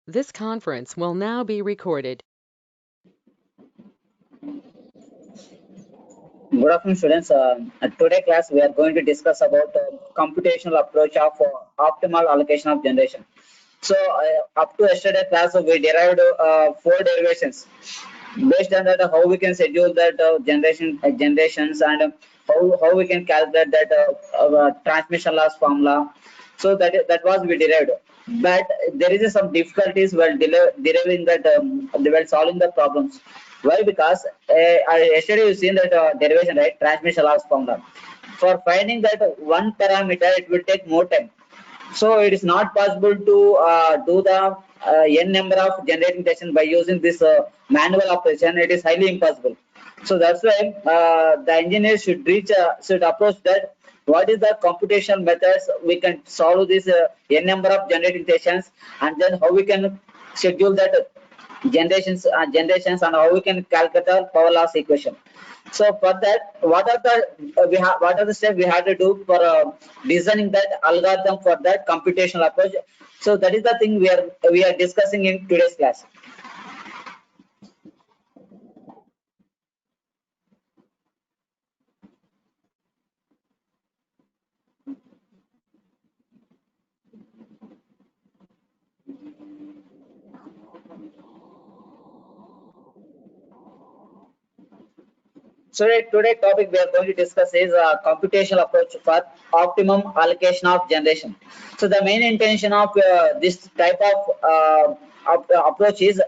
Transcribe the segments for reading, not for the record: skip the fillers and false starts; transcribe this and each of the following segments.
This conference will now be recorded. Good afternoon, students. At today class, we are going to discuss about computational approach of optimal allocation of generation. So, up to yesterday class, we derived four derivations. Based on that, how we can schedule that generations and how we can calculate that transmission loss formula. So that was we derived. But there is some difficulties while deriving that while solving the problems. Why? Because yesterday you seen that derivation, right? Transmission loss formula. For finding that one parameter, it will take more time. So it is not possible to do the n number of generating sessions by using this manual operation. It is highly impossible. So that's why the engineer should approach that. What is the computational methods we can solve this n number of generating sessions, and then how we can schedule that generations and how we can calculate the power loss equation. So for that, what are the steps we have to do for designing that algorithm for that computational approach? So that is the thing we are discussing in today's class. So today topic we are going to discuss is computational approach for optimum allocation of generation. So the main intention of this type of approach is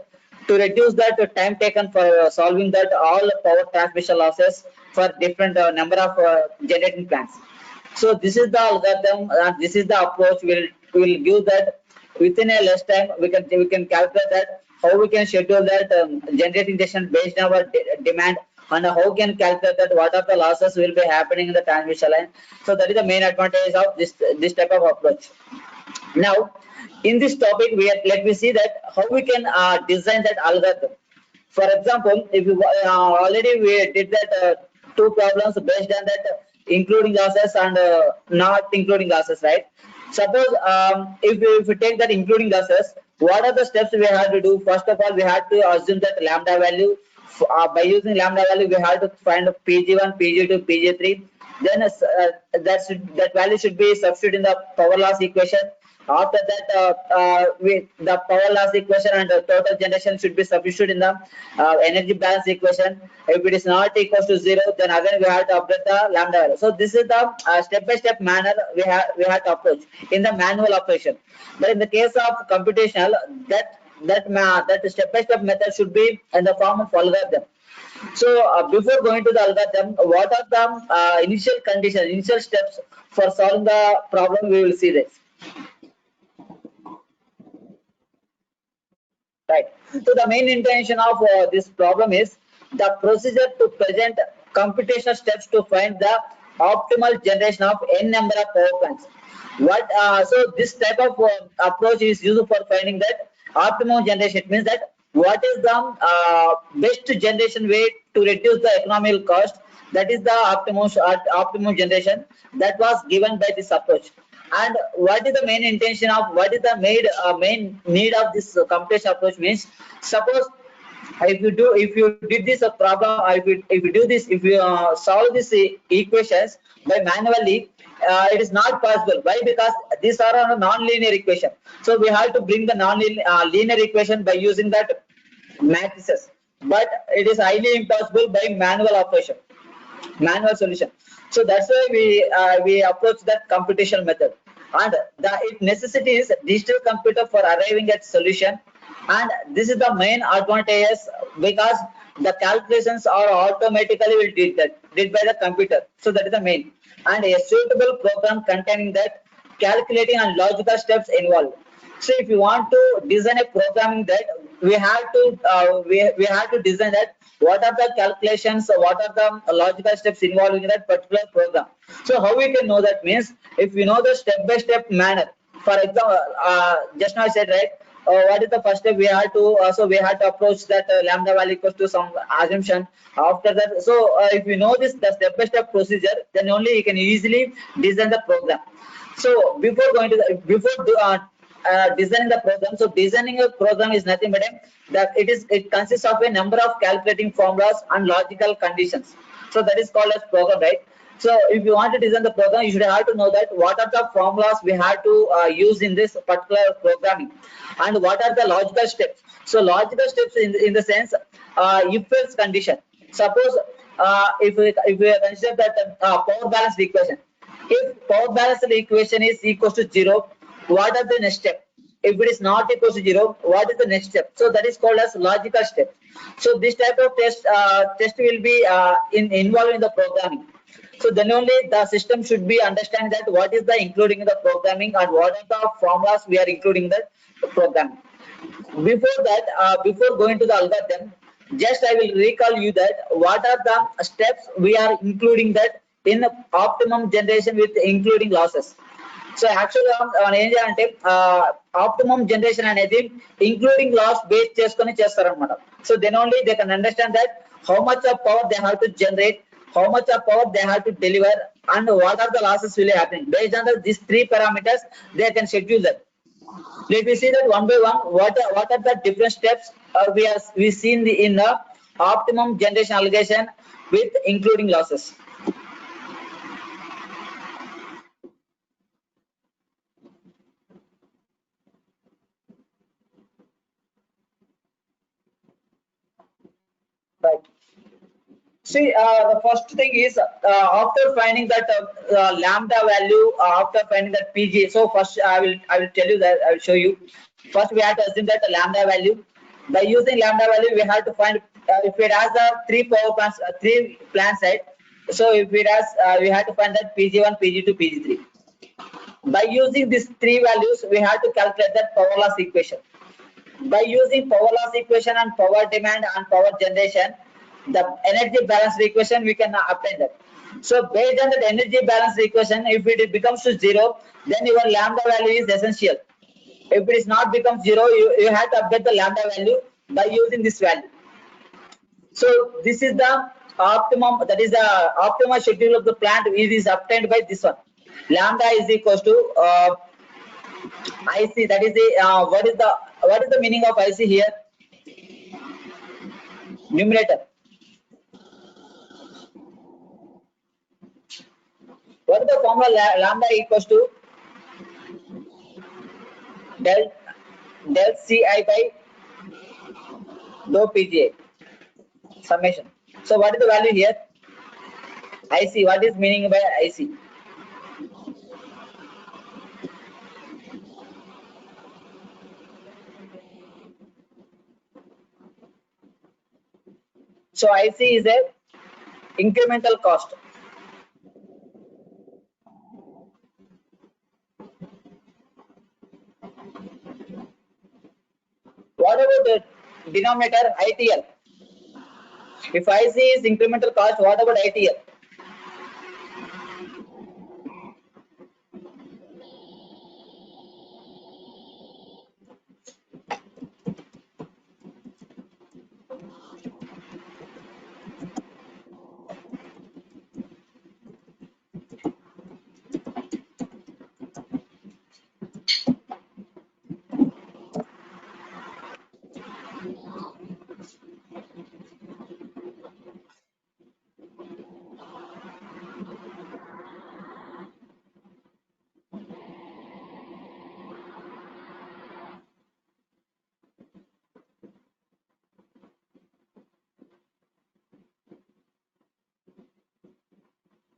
to reduce that time taken for solving that all power transmission losses for different number of generating plants. So this is the algorithm and this is the approach will give that within a less time we can calculate that how we can schedule that generating session based on our demand, and how can calculate that what are the losses will be happening in the transmission line. So that is the main advantage of this type of approach. Now in this topic let me see that how we can design that algorithm. For example, if you already we did that two problems based on that including losses and not including losses, right? Suppose if we take that including losses, what are the steps we have to do? First of all, we have to assume that lambda value. By using lambda value, we have to find Pg1, Pg2, Pg3. Then that value should be substituted in the power loss equation. After that, the power loss equation and the total generation should be substituted in the energy balance equation. If it is not equal to 0, then again we have to update the lambda value. So this is the step-by-step manner we have to approach in the manual operation. But in the case of computational, that step-by-step method should be in the form of algorithm. So before going to the algorithm, what are the initial conditions, initial steps for solving the problem? We will see this. Right. So the main intention of this problem is the procedure to present computational steps to find the optimal generation of n number of power plants. So this type of approach is used for finding that optimum generation. It means that what is the best generation way to reduce the economical cost. That is the optimum generation that was given by this approach. And what is the main intention of what is the main need of this computation approach means, suppose if you did this problem, if you do this, if you solve these equations by manually, it is not possible. Why? Because these are a non-linear equation. So we have to bring the non-linear equation by using that matrices, but it is highly impossible by manual operation, manual solution. So that's why we approach that computational method, and it necessitates digital computer for arriving at solution. And this is the main advantages, because the calculations are automatically will did by the computer. So that is the main, and a suitable program containing that calculating and logical steps involved. So if you want to design a programming, that we have to we have to design that what are the calculations, what are the logical steps involved in that particular program. So how we can know that means, if we know the step-by-step manner. For example, just now I said, right, what is the first step we have to so we have to approach that lambda value equals to some assumption. After that, so if you know this the step-by-step procedure, then only you can easily design the program. So before going to the designing the program. So designing a program is nothing but it consists of a number of calculating formulas and logical conditions. So that is called as program, right? So if you want to design the program, you should have to know that what are the formulas we have to use in this particular programming, and what are the logical steps. So logical steps in the sense, if else condition. Suppose if we consider that power balance equation, if power balance equation is equals to 0, what are the next step? If it is not equal to 0, what is the next step? So that is called as logical step. So this type of test will be involved in the programming. So then only the system should be understand that what is the including in the programming and what are the formulas we are including in the programming. Before that, before going to the algorithm, just I will recall you that what are the steps we are including that in optimum generation with including losses. So actually on ఏంటంటే optimum generation అనేది including loss based చేసుకొని చేస్తారన్నమాట. So then only they can understand that how much of power they have to generate, how much of power they have to deliver, and what are the losses will happen. Based on these three parameters, they can schedule that. Let me see that one by one. What are the different steps we seen in the optimum generation allocation with including losses. Right. See, the first thing is after finding that lambda value, after finding that PG. So first, I will tell you that I will show you. First, we have to assume that the lambda value. By using lambda value, we have to find if it has the three power plants, three plants, right? So if it has, we have to find that PG1, PG2, PG3. By using these three values, we have to calculate that power loss equation. By using power loss equation and power demand and power generation, the energy balance equation we can apply that. So based on that energy balance equation, if it becomes to 0, then your lambda value is essential. If it is not becomes 0, you have to update the lambda value by using this value. So this is the optimum, that is the optimal schedule of the plant. It is obtained by this one. Lambda is equals to IC. That is the what is the meaning of IC here? Numerator. What is the formula? Lambda equals to del Ci by dou Pga summation. So what is the value here? IC. What is meaning by IC? So IC is a incremental cost. What about the denominator ITL? If IC is incremental cost, what about ITL?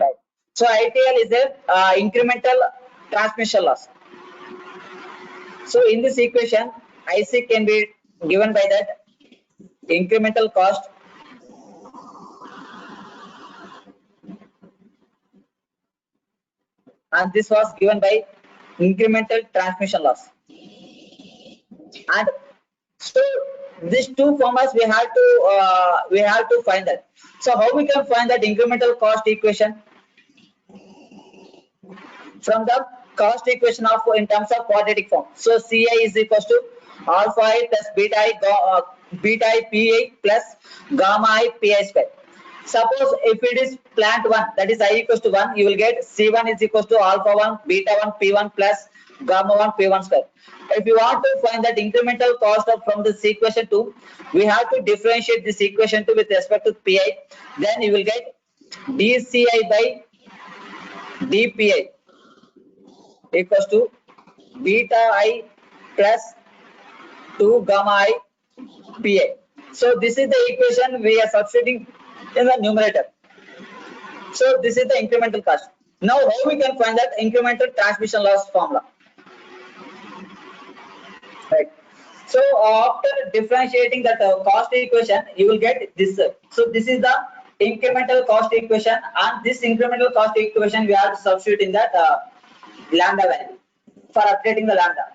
Right. So ITL is a incremental transmission loss. So in this equation, IC can be given by that incremental cost and this was given by incremental transmission loss. And so these two formulas we have to find that. So how we can find that incremental cost equation? From the cost equation of in terms of quadratic form. So Ci is equals to alpha I plus beta I pi plus gamma I pi square. Suppose if it is plant 1, that is I equals to 1, you will get C1 is equals to alpha 1, beta 1, P1 plus gamma 1, P1 square. If you want to find that incremental cost of from this equation 2, we have to differentiate this equation 2 with respect to Pi. Then you will get dCi by dPi equals to beta I plus 2 gamma I Pi. So this is the equation we are substituting in the numerator. So this is the incremental cost. Now how we can find that incremental transmission loss formula? Right. So after differentiating that cost equation, you will get this. So this is the incremental cost equation, and this incremental cost equation we have to substitute in that lambda value for updating the lambda.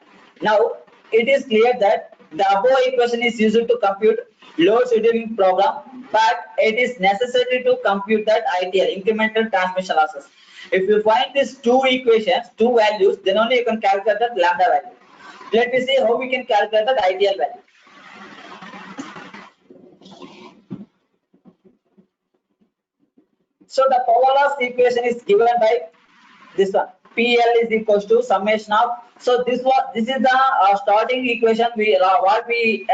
Now it is clear that the above equation is used to compute load scheduling problem, but it is necessary to compute that ITL, incremental transmission losses. If you find these two equations, two values, then only you can calculate that lambda value. Let me see how we can calculate the ITL value. So the power loss equation is given by this one. PL is equals to summation of. So this is the starting equation we what we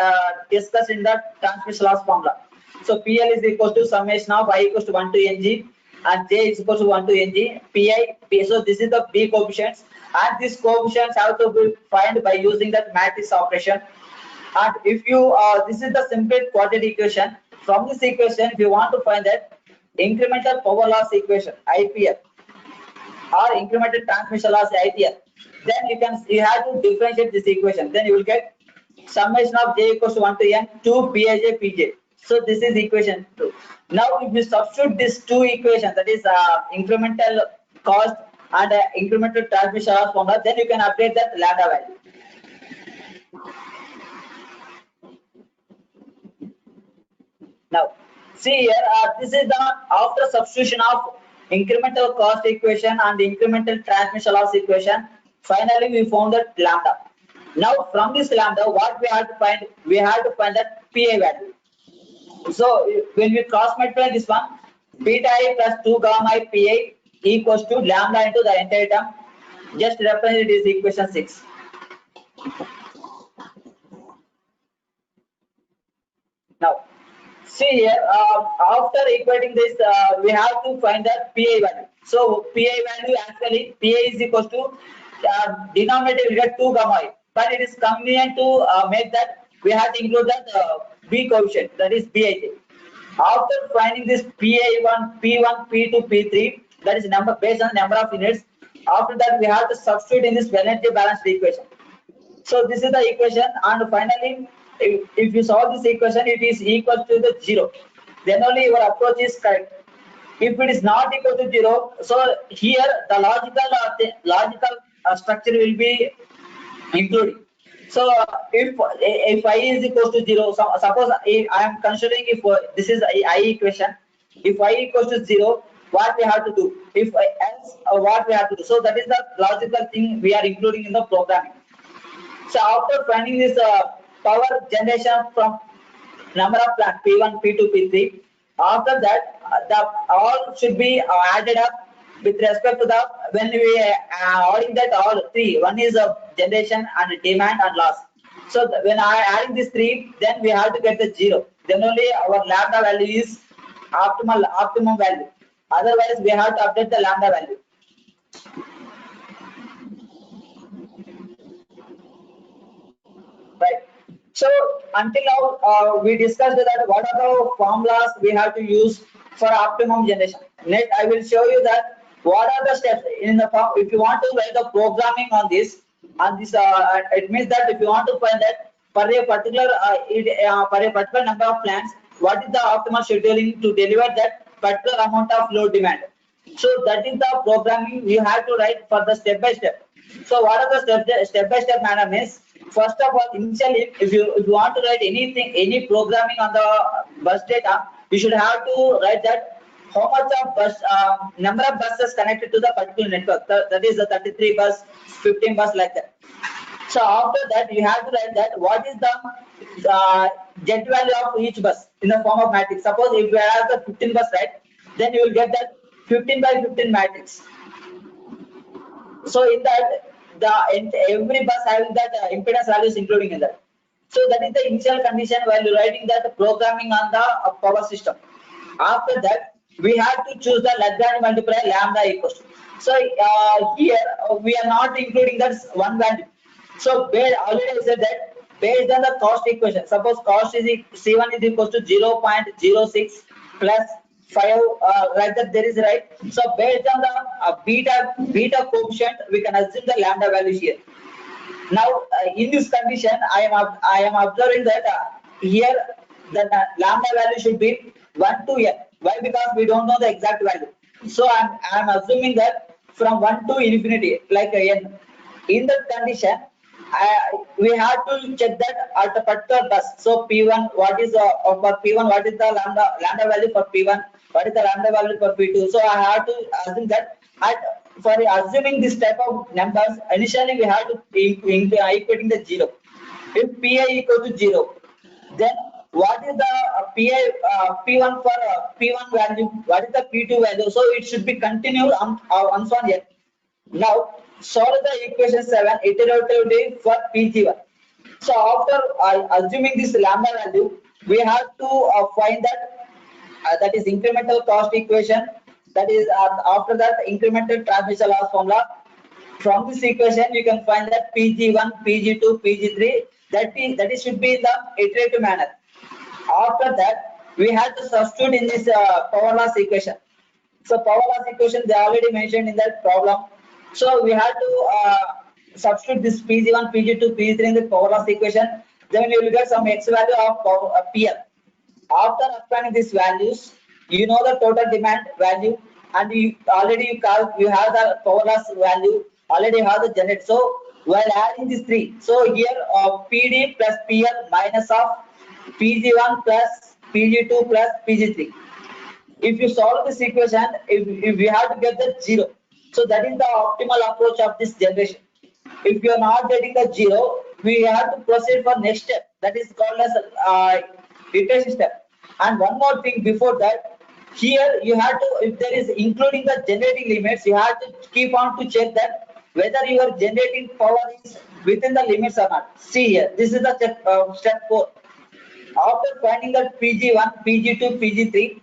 discussed in the transmission loss formula. So PL is equals to summation of I equals to 1 to NG and J is equals to 1 to NG PI. So this is the B coefficients, and these coefficients have to be found by using that matrix operation. And if you this is the simple quadratic equation. From this equation, if you want to find that incremental power loss equation IPL or incremental transmission loss ITL, then you have to differentiate this equation. Then you will get summation of J equals to 1 to N 2 Bij Pj. So this is equation 2. Now if you substitute these two equations, that is incremental cost and incremental transmission loss formula, then you can update that lambda value. Now see here, this is the after substitution of incremental cost equation and incremental transmission loss equation. Finally, we found that lambda. Now from this lambda, what we have to find? We have to find that PI value. So when we cross multiply this one, beta I plus 2 gamma I PI equals to lambda into the entire term. Just represent it is equation 6. Now see here, after equating this, we have to find the PI value. So PI value actually PI is equals to denominator will get 2 gamma I, but it is convenient to make that we have to include that B coefficient, that is Bij. After finding this PI1, P1, P2, P3, that is number based on number of units. After that, we have to substitute in this energy balanced equation. So this is the equation, and finally, if you solve this equation, it is equal to the 0. Then only your approach is correct. If it is not equal to 0, so here the logical structure will be included. So if I is equal to 0, so suppose I am considering if this is I equation, if I equals to 0, what we have to do? If else, what we have to do? So that is the logical thing we are including in the programming. So after finding this power generation from number of plant P1, P2, P3, after that the all should be added up with respect to the when we adding that all three. One is generation and demand and loss. So when I adding these three, then we have to get the 0. Then only our lambda value is optimum value. Otherwise, we have to update the lambda value. Right. So until now, we discussed that what are the formulas we have to use for optimum generation. Next, I will show you that what are the steps in the form. If you want to write the programming on this, it means that if you want to find that for a particular number of plants, what is the optimal scheduling to deliver that particular amount of load demand. So that is the programming you have to write for the step by step. So what are the step by step manner means? First of all, initially, if you want to write anything, any programming on the bus data, you should have to write that how much of bus number of buses connected to the particular network. That is the 33 bus, 15 bus, like that. So after that, you have to write that what is the jet value of each bus in the form of matrix. Suppose if you have the 15 bus, right, then you will get that 15 by 15 matrix. So in that, every bus having that impedance values including in that. So that is the initial condition while you're writing that programming on the power system. After that, we have to choose the Lagrange multiplier lambda equals to. So here we are not including that one value. So already I said that based on the cost equation, suppose cost is C1 is equals to 0.06 plus 5, like that there is, right. So based on the beta coefficient, we can assume the lambda value here. Now in this condition, I am observing that here the lambda value should be 1 to n. Why? Because we don't know the exact value. So I'm assuming that from 1 to infinity, like n. In that condition, we have to check that at a particular bus. So P1, what is for P1, what is the lambda value for P1? What is the lambda value for P2? So I have to assume that for assuming this type of numbers, initially we have to equating the 0. If Pi equal to 0, then what is the P1 for P1 value? What is the P2 value? So it should be continued on so on here. Now solve the equation 7 iteratively for Pg1. So after assuming this lambda value, we have to find that is incremental cost equation. That is after that incremental transmission loss formula. From this equation, you can find that Pg1, Pg2, Pg3. That is should be in the iterative manner. After that, we have to substitute in this power loss equation. So power loss equation they already mentioned in that problem. So we have to substitute this Pg1, Pg2, Pg3 in the power loss equation. Then you will get some x value of PL. After applying these values, you know the total demand value, and you already you have the power loss value, already have the generate. So while adding these three, so here PD plus PL minus of Pg1 plus Pg2 plus Pg3. If you solve this equation, if we have to get the 0, so that is the optimal approach of this generation. If you are not getting the 0, we have to proceed for next step, that is called as iteration step. And one more thing before that, here you have to, if there is including the generating limits, you have to keep on to check that whether your generating power is within the limits or not. See here, this is the step 4. After finding that Pg1, Pg2, Pg3,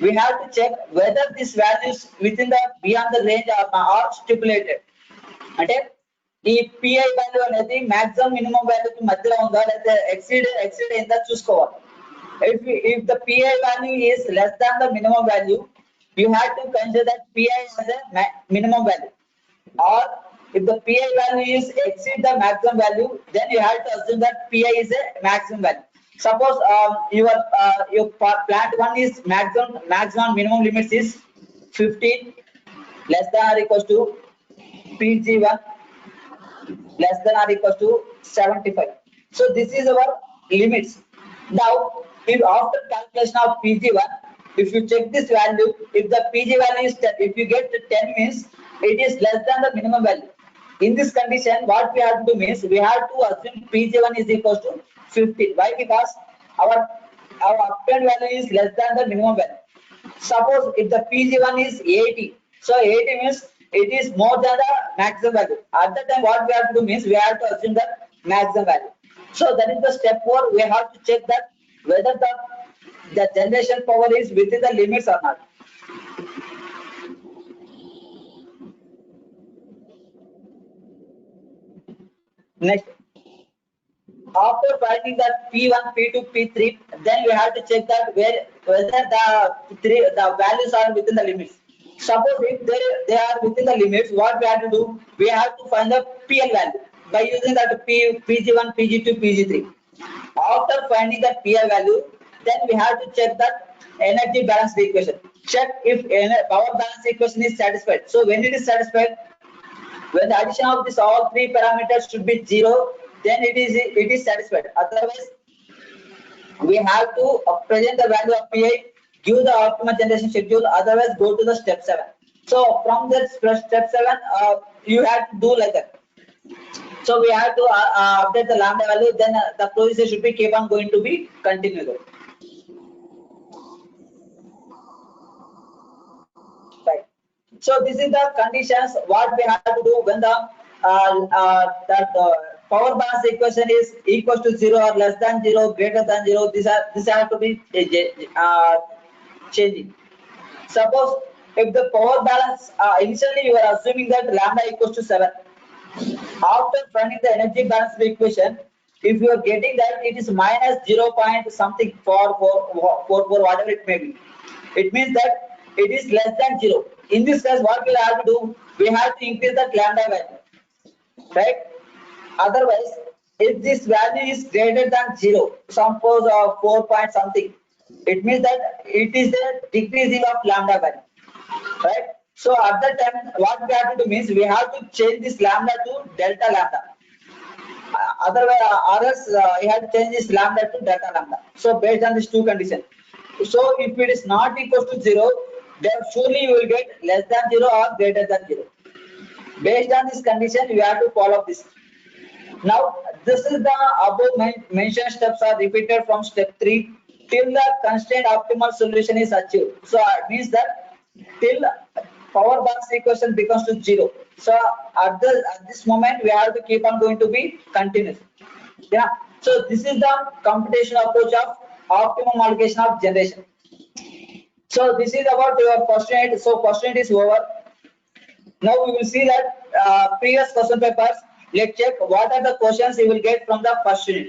we have to check whether these values within the beyond the range are stipulated. అంటే ఈ pi value అనేది maximum minimum వాల్యూకి మధ్యలో ఉందా లేదా exceed అయిందా చూసుకోవాలి. If the PI value is less than the minimum value, you have to consider that PI as a minimum value. Or if the PI value is exceed the maximum value, then you have to assume that PI is a maximum value. Suppose your plant 1 is maximum minimum limits is 15 less than or equals to Pg1 less than or equals to 75. So this is our limits. Now if after calculation of Pg1, if you check this value, if the Pg value is 10, if you get 10 means it is less than the minimum value. In this condition, what we have to do means we have to assume Pg1 is equals to 15. Why? Because our obtained value is less than the minimum value. Suppose if the Pg1 is 80, so 80 means it is more than the maximum value. At that time, what we have to do means we have to assume the maximum value. So that is the step 4. We have to check that whether the generation power is within the limits or not. Next, after finding that P1, P2, P3, then we have to check that whether the values are within the limits. Suppose if they are within the limits, what we have to do? We have to find the PL value by using that Pg1, Pg2, Pg3. After finding that PL value, then we have to check that energy balance equation. Check if power balance equation is satisfied. So when it is satisfied, when the addition of this all three parameters should be 0, then it is satisfied. Otherwise, we have to present the value of PI, give the optimal generation schedule. Otherwise, go to the step 7. So from that step 7, you have to do like that. So we have to update the lambda value, then the procedure should be keep on going to be continued. Right. So this is the conditions what we have to do when the that power balance equation is equal to 0 or less than 0, greater than 0. These have to be changing. Suppose if the power balance initially you are assuming that lambda equals to 7. After finding the energy balance equation, if you are getting that it is minus 0 point something for whatever it may be, it means that it is less than 0. In this case, what we'll have to do? We have to increase that lambda value, right? Otherwise, if this value is greater than 0, suppose 4 point something, it means that it is the decreasing of lambda value, right? So at that time, what we have to do means we have to change this lambda to delta lambda. Otherwise, or else you have to change this lambda to delta lambda. So based on these two conditions. So if it is not equal to 0, then surely you will get less than 0 or greater than 0. Based on this condition, you have to follow this. Now, this is the above mentioned steps are repeated from step 3 till the constrained optimal solution is achieved. So it means that till power balance equation becomes to 0. So at this moment, we have to keep on going to be continuous. Yeah. So this is the computational approach of optimum allocation of generation. So this is about your question 8. So question 8 is over. Now we will see that previous question papers. Let's check what are the questions you will get from the first unit.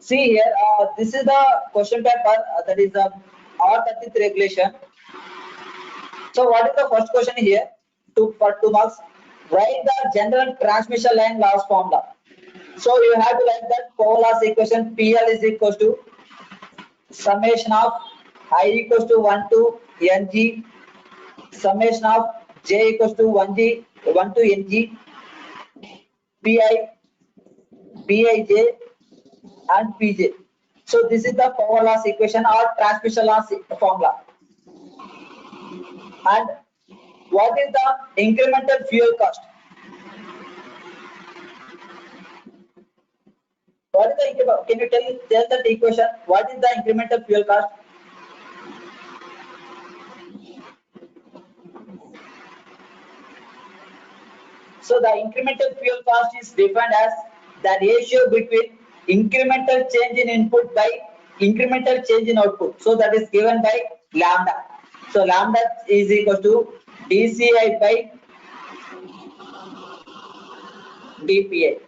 See here, this is the question paper that is the R33 regulation. So what is the first question here? For 2 marks, write the general transmission line loss formula. So you have to write that power loss equation PL is equals to summation of I equals to 1 to NG, summation of J equals to 1 to NG, PI, PIJ and PJ. So this is the power loss equation or transmission loss formula. And what is the incremental fuel cost? What is the can you tell that equation? What is the incremental fuel cost? So the incremental fuel cost is defined as the ratio between incremental change in input by incremental change in output. So that is given by lambda. So lambda is equal to dCi by dPi.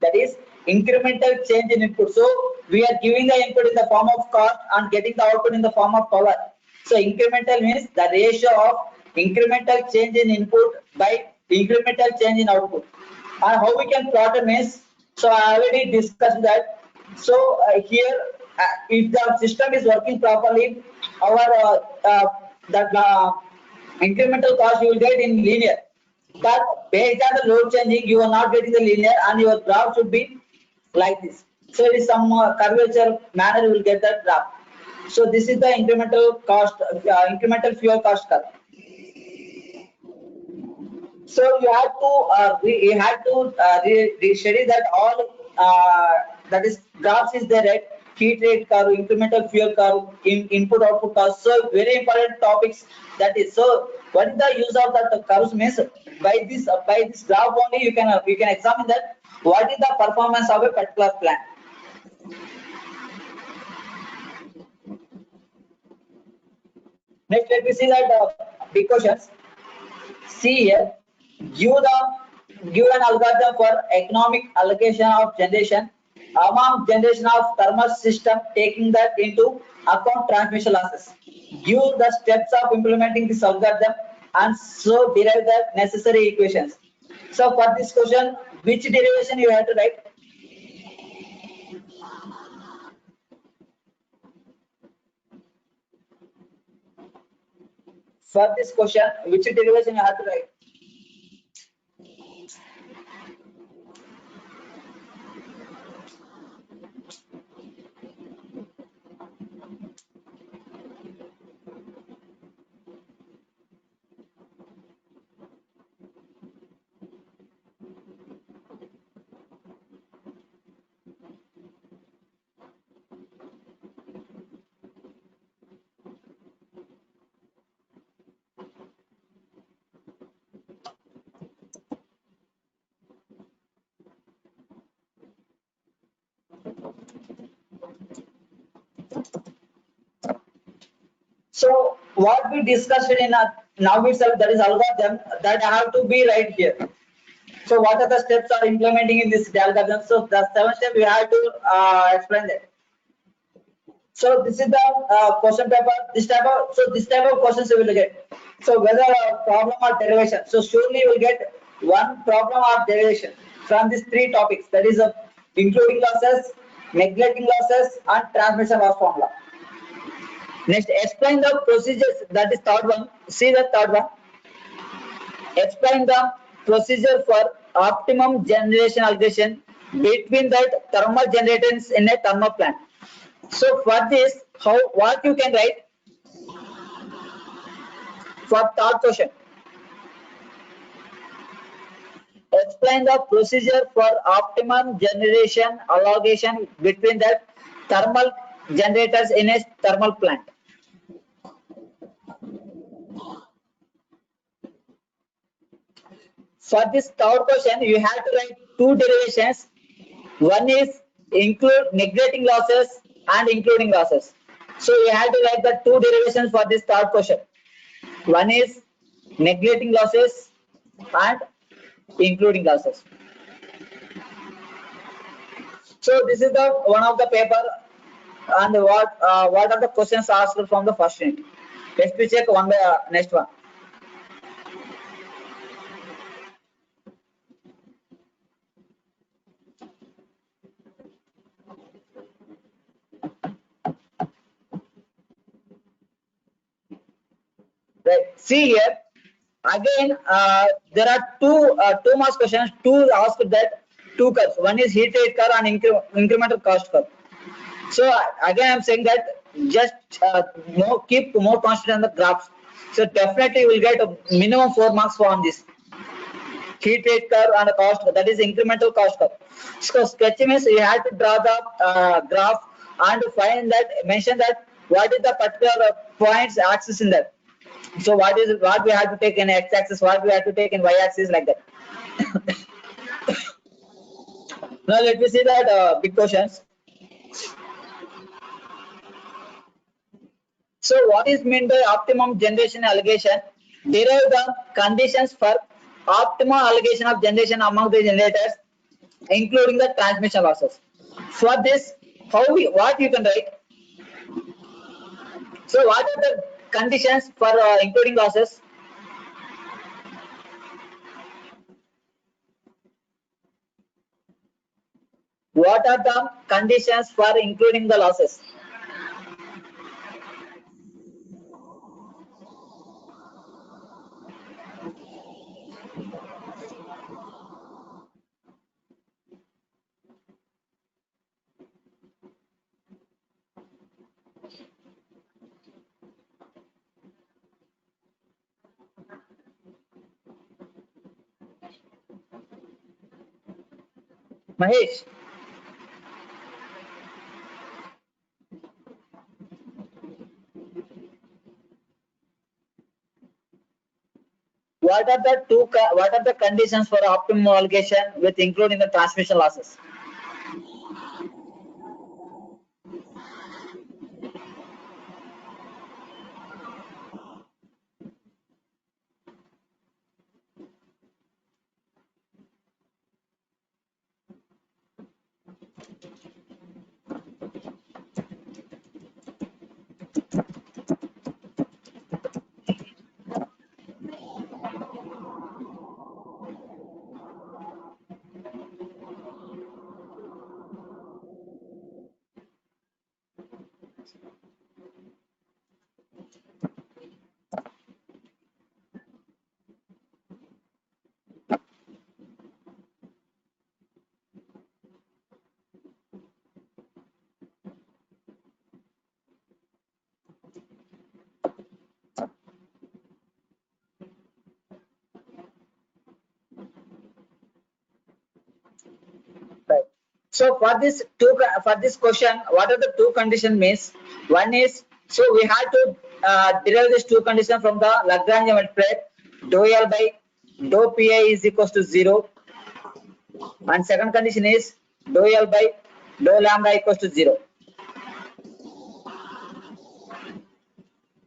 That is incremental change in input. So we are giving the input in the form of cost and getting the output in the form of power. So incremental means the ratio of incremental change in input by incremental change in output. And how we can plot it means, so I already discussed that. So here, if the system is working properly, our that incremental cost you will get in linear. But based on the load changing, you are not getting the linear, and your graph should be like this. So it is some curvature manner you will get that graph. So this is the incremental cost, incremental fuel cost curve. So you have to study that all that is graphs is there, right? Heat rate curve, incremental fuel curve, input output cost. So very important topics that is. So what is the use of that curves means by this graph only you can examine that what is the performance of a particular plant. Next, let me see that big questions. See here, give an algorithm for economic allocation of generation among generation of thermal system taking that into account transmission losses. Give the steps of implementing this algorithm and so derive the necessary equations. So for this question, which derivation you have to write? For this question, which derivation you have to write? So what we discussed in now itself, that is algorithm that have to be right here. So what are the steps are implementing in this algorithm? So the 7 step we have to explain that. So this is the question paper. This type of questions you will get. So whether a problem or derivation. So surely you will get one problem or derivation from these three topics. That is including losses, neglecting losses, and transmission loss formula. Next, explain the procedures. That is third one. See the third one. Explain the procedure for optimum generation allocation between the thermal generators in a thermal plant. So for this, what you can write for third question? Explain the procedure for optimum generation allocation between the thermal generators in a thermal plant. For this third question, you have to write two derivations. One is include neglecting losses and including losses. So you have to write the two derivations for this third question. One is neglecting losses and including losses. So this is the one of the paper, and what are the questions asked from the first unit. Let's check one by next one. Right. See here again. There are two marks questions. Two asked that two curves. One is heat rate curve and incremental cost curve. So again, I'm saying that just keep more constant on the graphs. So definitely you will get a minimum 4 marks from this heat rate curve and the cost curve, that is incremental cost curve. So sketching means you have to draw the graph and find that, mention that what is the particular points axis in that. So what we have to take in x-axis, what we have to take in y-axis, like that. Now let me see that big questions. So what is meant by optimum generation allocation? Derive the conditions for optimal allocation of generation among the generators, including the transmission losses. For this, what you can write? So what are the conditions for including losses? What are the conditions for including the losses? Mahesh, what are the conditions for optimum allocation with including the transmission losses? So for this question, what are the two condition means? One is, so we have to derive these two conditions from the Lagrange multiplier. Dou L by dou Pi is equals to 0, and second condition is dou L by dou lambda equals to 0.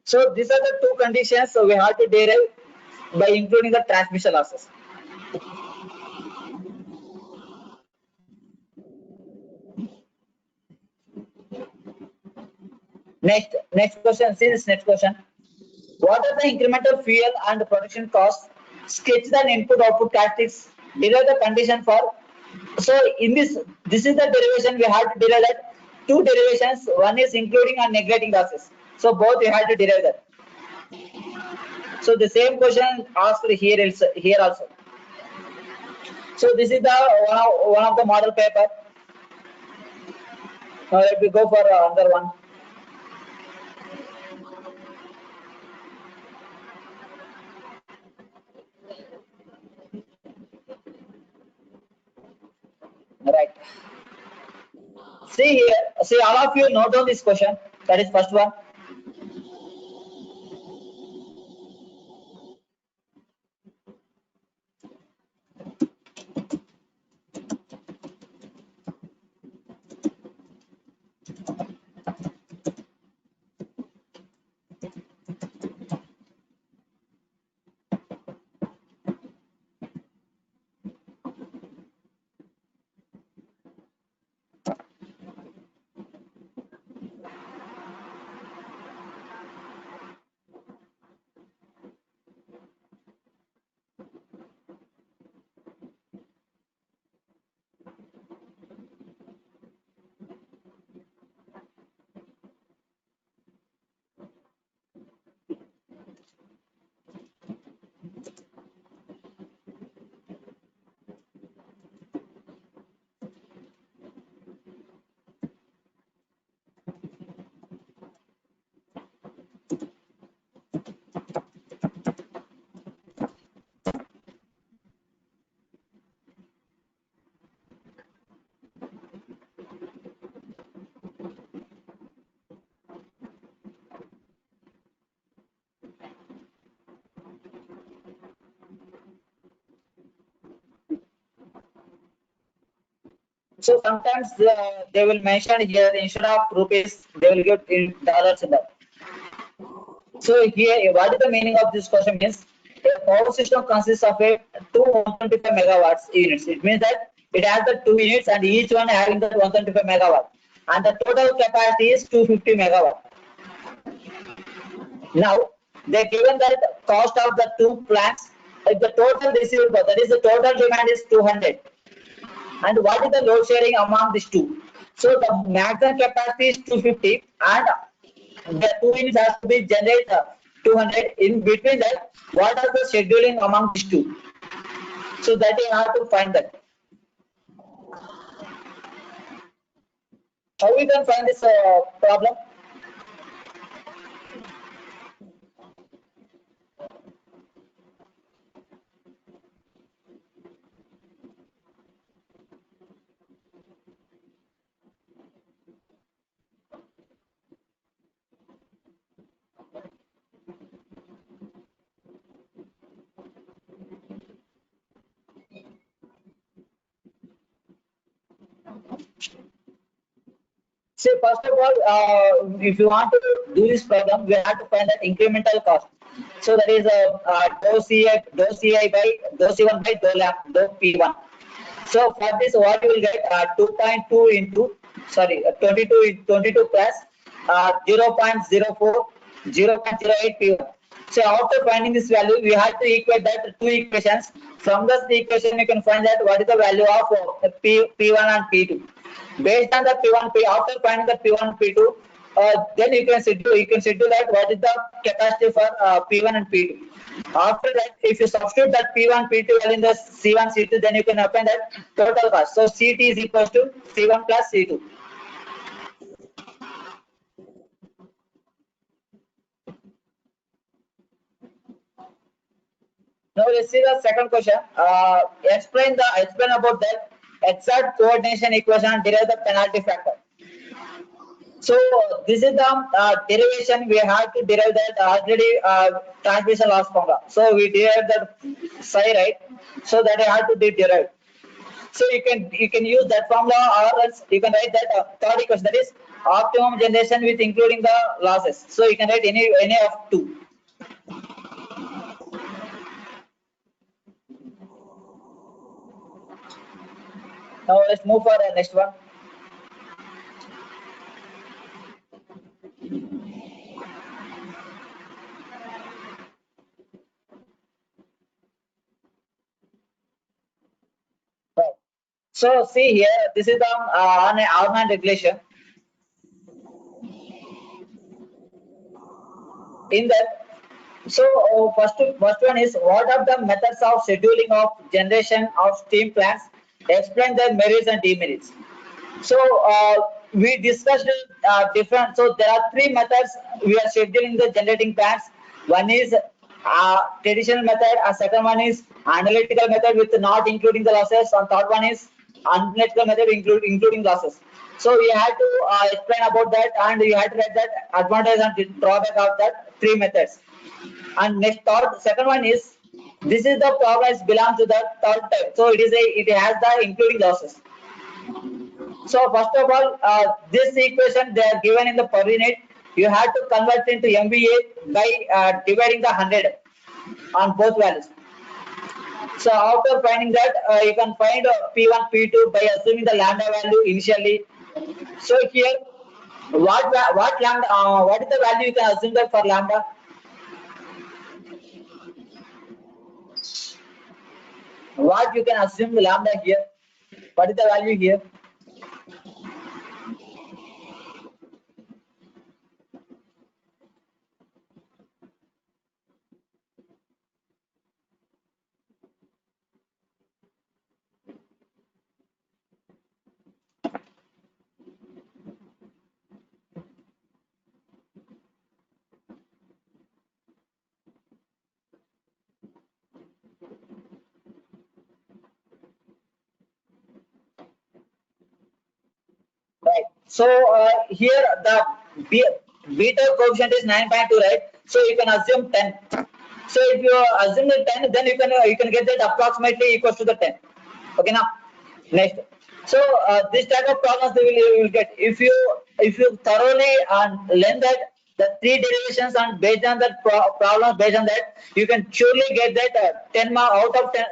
So these are the two conditions, so we have to derive by including the transmission losses. Next question. See this next question. What are the incremental fuel and production costs? Sketch the input output characteristics. Derive the condition for. So in this is the derivation we have to derive that two derivations. One is including and negating losses. So both we have to derive that. So the same question asked here also. So this is the one of the model paper. Now let me go for another one. Right. See here. See, all of you note down this question. That is first one. So sometimes they will mention here instead of rupees, they will give in dollars in that. So here, what is the meaning of this question means? A power system consists of a two 125 megawatts units. It means that it has the two units and each one having the 125 megawatt, and the total capacity is 250 megawatt. Now they given that cost of the two plants. If the total receivable, that is the total demand is 200, and what is the load sharing among these two? So the maximum capacity is 250, and the two units has to be generate 200. In between that, what are the scheduling among these two? So that you have to find that. How we can find this problem? See, first of all, if you want to do this problem, we have to find that incremental cost. So that is dou ci by dou c1 by dou p1. So for this, what you will get 2.2 into 22 plus 0.04 0.08 p1. So after finding this value, we have to equate that two equations. From this equation, you can find that what is the value of P1 and P2. Based on the P1, after finding the P1 P2, then you can schedule that what is the capacity for P1 and P2. After that, if you substitute that P1 P2 value in the C1 C2, then you can append that total cost. So CT is equals to C1 plus C2. Now let's see the second question. Explain about that. exact coordination equation and derive the penalty factor. So this is the derivation we have to derive that already transmission loss formula. So we derived that psi, right? So that I have to derive. So you can use that formula, or else you can write that third equation, that is optimum generation with including the losses. So you can write any of two. Now let's move for the next one. Right. So see here, this is the on regulation. In that, so first one is, what are the methods of scheduling of generation of steam plants? Explain their merits and demerits. So we discussed different. So there are three methods we are scheduling the generating plants. One is traditional method. A second one is analytical method with not including the losses. And third one is analytical method including losses. So we had to explain about that, and you had to write that advantage and drawback of that three methods. And next third second one is, this is the progress belongs to the third type. So it has the including losses. So first of all, this equation they are given in the per unit. You have to convert into MVA by dividing the 100 on both values. So after finding that, you can find P1, P2 by assuming the lambda value initially. So here, what is the value you can assume that for lambda? What you can assume the lambda here? What is the value here? Right. So here the beta coefficient is 9.2, right? So you can assume 10. So if you assume the 10, then you can get that approximately equals to the 10. Okay, now next. So this type of problems you will get if you thoroughly learn that the three derivations, and based on that problem, based on that you can surely get that 10 mark out of 10,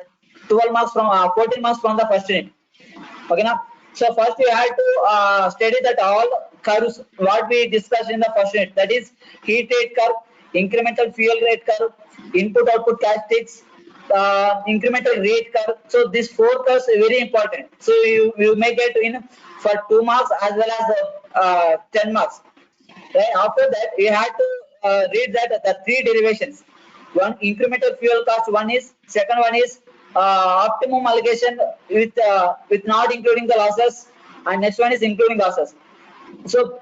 12 marks from 14 marks from the first unit. Okay, now. So first we have to study that all curves what we discussed in the first unit, that is heat rate curve, incremental fuel rate curve, input output characteristics, incremental rate curve. So these four curves are very important. So you may get in for 2 marks as well as 10 marks. Right? After that you have to read that the three derivations. One incremental fuel cost, one is second one is optimum allocation with not including the losses, and next one is including losses. So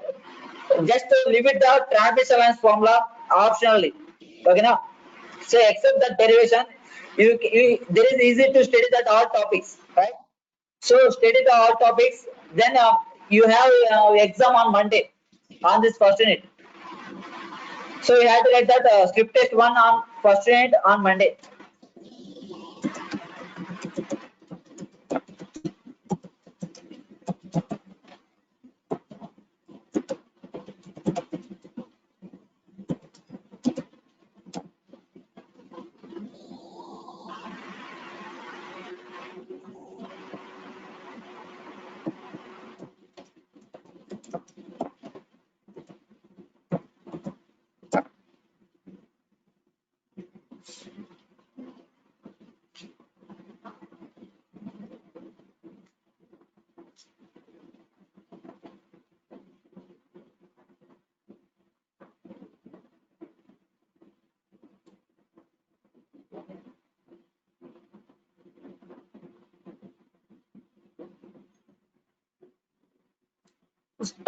just to limit the transmission lines formula optionally. Okay, now. So except that derivation, there is easy to study that all topics, right? So study the all topics. Then you have exam on Monday on this first unit. So you have to write that script test one on first unit on Monday.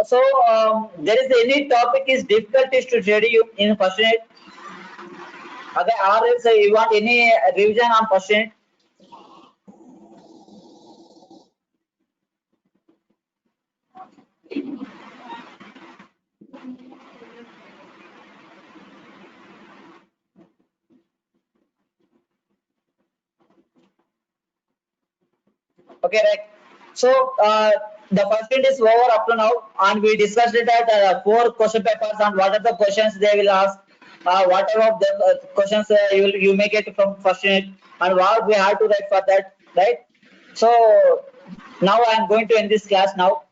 So there is any topic is difficulties to study you in first unit. Okay, or else you want any revision on first unit. Okay, right. So the first unit is over up to now, and we discussed it at 4 question papers and what are the questions they will ask. Whatever of the questions you may get from first unit, and what we have to write for that, right? So now I am going to end this class now.